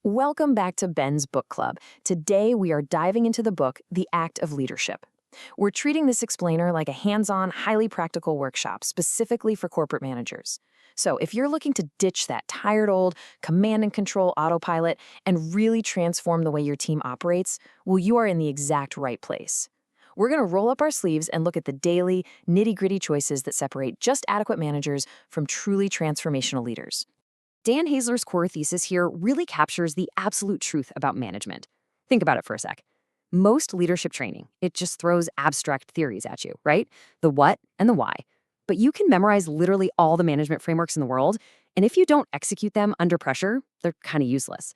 Welcome back to Ben's Book Club. Today we are diving into the book, The Act of Leadership. We're treating this explainer like a hands-on, highly practical workshop specifically for corporate managers. So if you're looking to ditch that tired old command and control autopilot and really transform the way your team operates, well, you are in the exact right place. We're going to roll up our sleeves and look at the daily, nitty-gritty choices that separate just adequate managers from truly transformational leaders. Dan Haesler's core thesis here really captures the absolute truth about management. Think about it for a sec. Most leadership training, it just throws abstract theories at you, right? The what and the why. But you can memorize literally all the management frameworks in the world, and if you don't execute them under pressure, they're kind of useless.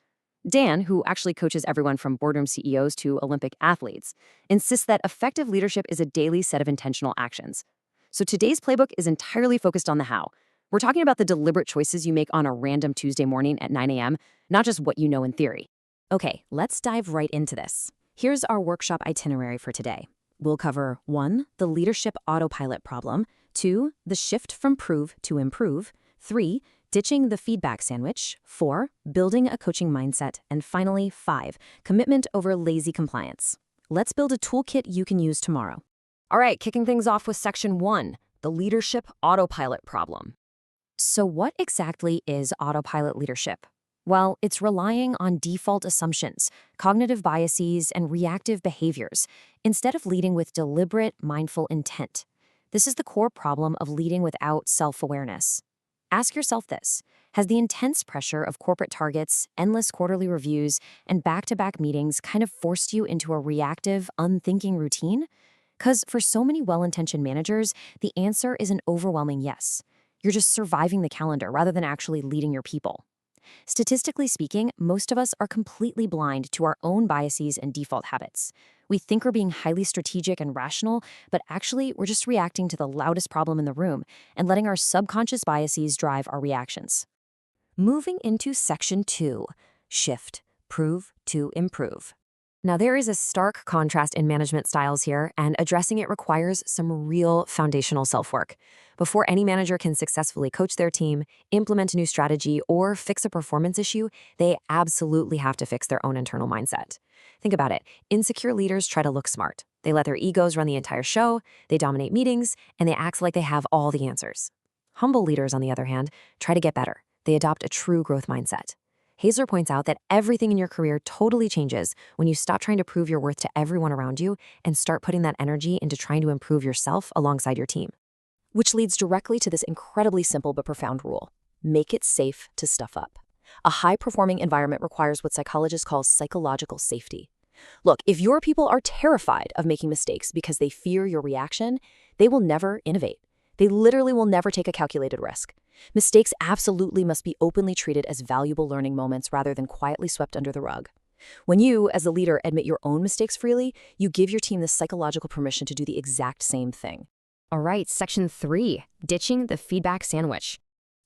Dan, who actually coaches everyone from boardroom CEOs to Olympic athletes, insists that effective leadership is a daily set of intentional actions. So today's playbook is entirely focused on the how. We're talking about the deliberate choices you make on a random Tuesday morning at 9 a.m., not just what you know in theory. Okay, let's dive right into this. Here's our workshop itinerary for today. We'll cover 1, the leadership autopilot problem, 2, the shift from prove to improve, 3, ditching the feedback sandwich, 4, building a coaching mindset, and finally 5, commitment over lazy compliance. Let's build a toolkit you can use tomorrow. All right, kicking things off with section 1, the leadership autopilot problem. So what exactly is autopilot leadership? Well, it's relying on default assumptions, cognitive biases, and reactive behaviors, instead of leading with deliberate, mindful intent. This is the core problem of leading without self-awareness. Ask yourself this: has the intense pressure of corporate targets, endless quarterly reviews, and back-to-back meetings kind of forced you into a reactive, unthinking routine? Because for so many well-intentioned managers, the answer is an overwhelming yes. You're just surviving the calendar rather than actually leading your people. Statistically speaking, most of us are completely blind to our own biases and default habits. We think we're being highly strategic and rational, but actually we're just reacting to the loudest problem in the room and letting our subconscious biases drive our reactions. Moving into section 2, shift, prove to improve. Now, there is a stark contrast in management styles here, and addressing it requires some real foundational self-work. Before any manager can successfully coach their team, implement a new strategy, or fix a performance issue, they absolutely have to fix their own internal mindset. Think about it. Insecure leaders try to look smart. They let their egos run the entire show, they dominate meetings, and they act like they have all the answers. Humble leaders, on the other hand, try to get better. They adopt a true growth mindset. Haesler points out that everything in your career totally changes when you stop trying to prove your worth to everyone around you and start putting that energy into trying to improve yourself alongside your team. Which leads directly to this incredibly simple but profound rule: make it safe to stuff up. A high-performing environment requires what psychologists call psychological safety. Look, if your people are terrified of making mistakes because they fear your reaction, they will never innovate. They literally will never take a calculated risk. Mistakes absolutely must be openly treated as valuable learning moments rather than quietly swept under the rug. When you, as a leader, admit your own mistakes freely, you give your team the psychological permission to do the exact same thing. All right, section 3, ditching the feedback sandwich.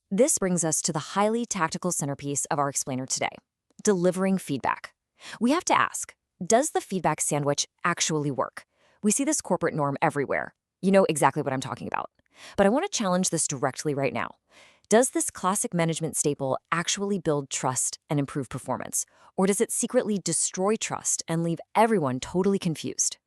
This brings us to the highly tactical centerpiece of our explainer today: delivering feedback. We have to ask, does the feedback sandwich actually work? We see this corporate norm everywhere. You know exactly what I'm talking about. But I want to challenge this directly right now. Does this classic management staple actually build trust and improve performance? Or does it secretly destroy trust and leave everyone totally confused?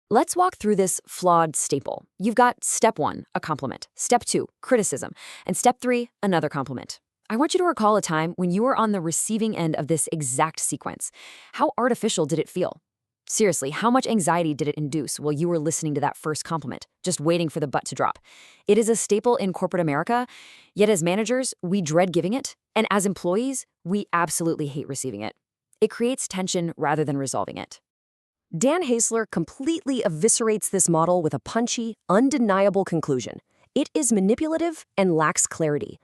Let's walk through this flawed staple. You've got step 1, a compliment; step 2, criticism; and step 3, another compliment. I want you to recall a time when you were on the receiving end of this exact sequence. How artificial did it feel? Seriously, how much anxiety did it induce while you were listening to that first compliment, just waiting for the butt to drop? It is a staple in corporate America, yet as managers, we dread giving it, and as employees, we absolutely hate receiving it. It creates tension rather than resolving it. Dan Haesler completely eviscerates this model with a punchy, undeniable conclusion: it is manipulative and lacks clarity.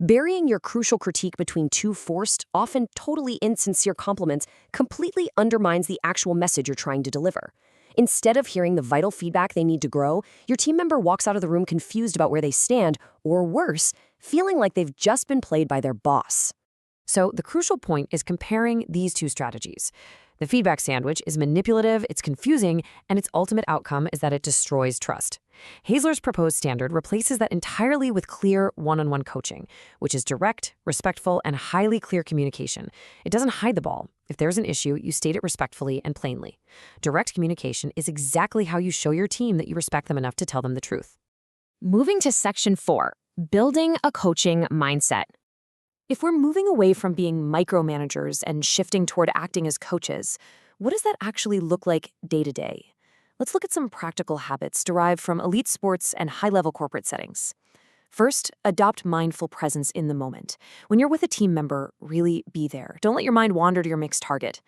Burying your crucial critique between two forced, often totally insincere compliments completely undermines the actual message you're trying to deliver. Instead of hearing the vital feedback they need to grow, your team member walks out of the room confused about where they stand, or worse, feeling like they've just been played by their boss. So the crucial point is comparing these two strategies. The feedback sandwich is manipulative, it's confusing, and its ultimate outcome is that it destroys trust. Haesler's proposed standard replaces that entirely with clear one-on-one coaching, which is direct, respectful, and highly clear communication. It doesn't hide the ball. If there's an issue, you state it respectfully and plainly. Direct communication is exactly how you show your team that you respect them enough to tell them the truth. Moving to Section 4, building a coaching mindset. If we're moving away from being micromanagers and shifting toward acting as coaches, what does that actually look like day to day? Let's look at some practical habits derived from elite sports and high-level corporate settings. First, adopt mindful presence in the moment. When you're with a team member, really be there. Don't let your mind wander to your mixed target.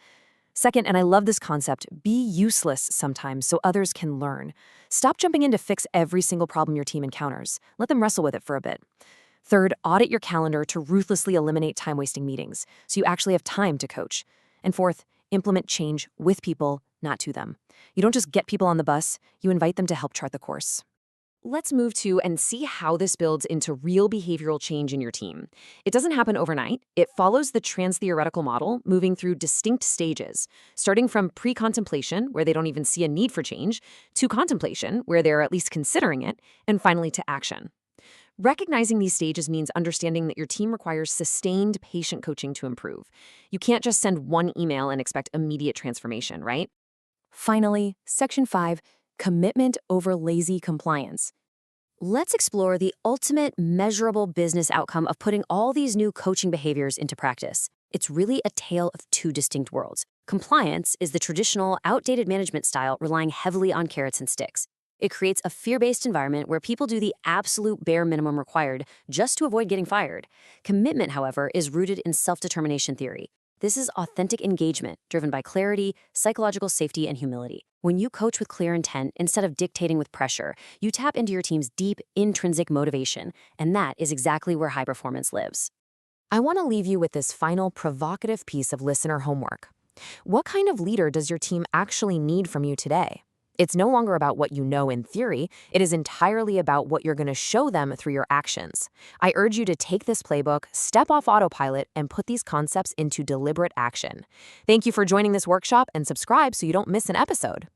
Second, and I love this concept, be useless sometimes so others can learn. Stop jumping in to fix every single problem your team encounters. Let them wrestle with it for a bit. Third, audit your calendar to ruthlessly eliminate time-wasting meetings, so you actually have time to coach. And fourth, implement change with people, not to them. You don't just get people on the bus, you invite them to help chart the course. Let's move to and see how this builds into real behavioral change in your team. It doesn't happen overnight. It follows the trans-theoretical model, moving through distinct stages, starting from pre-contemplation, where they don't even see a need for change, to contemplation, where they're at least considering it, and finally to action. Recognizing these stages means understanding that your team requires sustained patient coaching to improve. You can't just send one email and expect immediate transformation, right? Finally, Section 5, commitment over lazy compliance. Let's explore the ultimate measurable business outcome of putting all these new coaching behaviors into practice. It's really a tale of two distinct worlds. Compliance is the traditional, outdated management style relying heavily on carrots and sticks. It creates a fear-based environment where people do the absolute bare minimum required just to avoid getting fired. Commitment, however, is rooted in self-determination theory. This is authentic engagement, driven by clarity, psychological safety, and humility. When you coach with clear intent instead of dictating with pressure, you tap into your team's deep, intrinsic motivation, and that is exactly where high performance lives. I want to leave you with this final provocative piece of listener homework. What kind of leader does your team actually need from you today? It's no longer about what you know in theory. It is entirely about what you're going to show them through your actions. I urge you to take this playbook, step off autopilot, and put these concepts into deliberate action. Thank you for joining this workshop and subscribe so you don't miss an episode.